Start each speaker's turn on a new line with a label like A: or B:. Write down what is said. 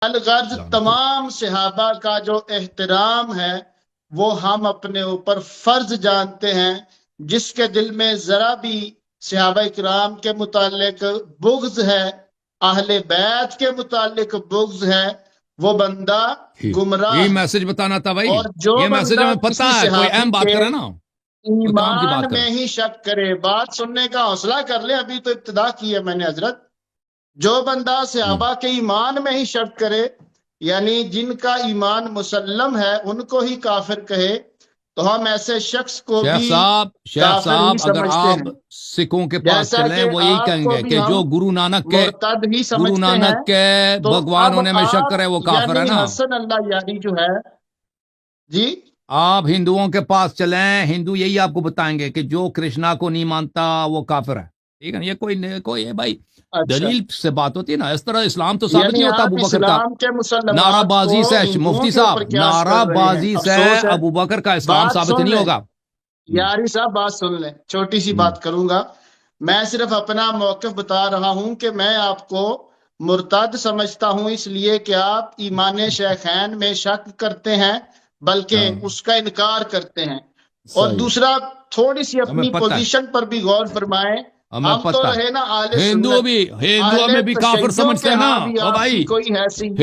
A: الغرض تمام صحابہ کا جو احترام ہے وہ ہم اپنے اوپر فرض جانتے ہیں. جس کے دل میں ذرا بھی صحابہ کرام کے متعلق بغض ہے، اہل بیت کے متعلق بغض ہے، وہ بندہ گمراہ.
B: یہ میسج بتانا تھا بھائی،
A: اور جو
B: یہ میسج
A: بندہ
B: ہمیں پتہ
A: کسی
B: ہے، کوئی اہم بات
A: صحابی
B: کرے نا، کوئی کام کی
A: ایمان
B: بات
A: میں
B: کرے.
A: ہی شک کرے. بات سننے کا حوصلہ کر لے، ابھی تو ابتدا کی ہے میں نے حضرت. جو بندہ صحابہ کے ایمان میں ہی شک کرے، یعنی جن کا ایمان مسلم ہے ان کو ہی کافر کہے، تو ہم ایسے شخص کو
B: شیخ
A: بھی
B: صاحب
A: کافر ہی
B: اگر
A: سمجھتے
B: آپ
A: ہیں.
B: سکھوں کے پاس
A: جیسا
B: چلیں
A: کہ
B: وہ یہی
A: آپ
B: کہیں
A: کو
B: گے
A: بھی
B: کہ جو
A: ہم
B: گرو نانک
A: مرتد ہی سمجھتے ہیں.
B: کے
A: تو
B: بھگوان
A: اب
B: ہونے میں شک
A: آپ
B: کرے وہ کافر ہے
A: یعنی
B: نا.
A: حسن اللہ یاری جو ہے جی،
B: آپ ہندوؤں کے پاس چلیں، ہندو یہی آپ کو بتائیں گے کہ جو کرشنا کو نہیں مانتا وہ کافر ہے. ٹھیک ہے نا، یہ کوئی ہے بھائی،
A: اچھا،
B: دلیل سے بات ہوتی ہے نا. اس طرح اسلام تو ثابت
A: یعنی
B: نہیں ہوتا
A: آپ
B: ابو بکر کا.
A: اسلام کے
B: نعرہ
A: مسلمات کو
B: بازی سے
A: ہندوؤں
B: مفتی
A: کے اوپر
B: صاحب،
A: قیاس
B: نعرہ
A: کر رہے ہیں.
B: بازی سے
A: افسوس ہے.
B: ابو بکر کا اسلام
A: بات
B: ثابت
A: سن
B: نہیں
A: لیں
B: ہوگا.
A: یاری صاحب، بات سن لیں، چھوٹی سی بات کروں گا. میں صرف اپنا موقف بتا رہا ہوں کہ میں آپ کو مرتد سمجھتا ہوں اس لیے کہ آپ ایمان شیخین میں شک کرتے ہیں، بلکہ اس کا انکار کرتے ہیں. اور
B: صحیح،
A: دوسرا، تھوڑی سی
B: ہمیں
A: اپنی
B: پتہ ہے،
A: پوزیشن پر بھی غور فرمائیں.
B: ہمیں
A: ہم تو
B: پتہ
A: رہے نا اہل
B: ہے.
A: سنت،
B: ہندو میں بھی
A: اہل
B: کافر
A: تشیعوں
B: سمجھتے
A: کے
B: ہیں نا.
A: ہاں بھی
B: او
A: آپ کی
B: بھائی،
A: کوئی حیثیت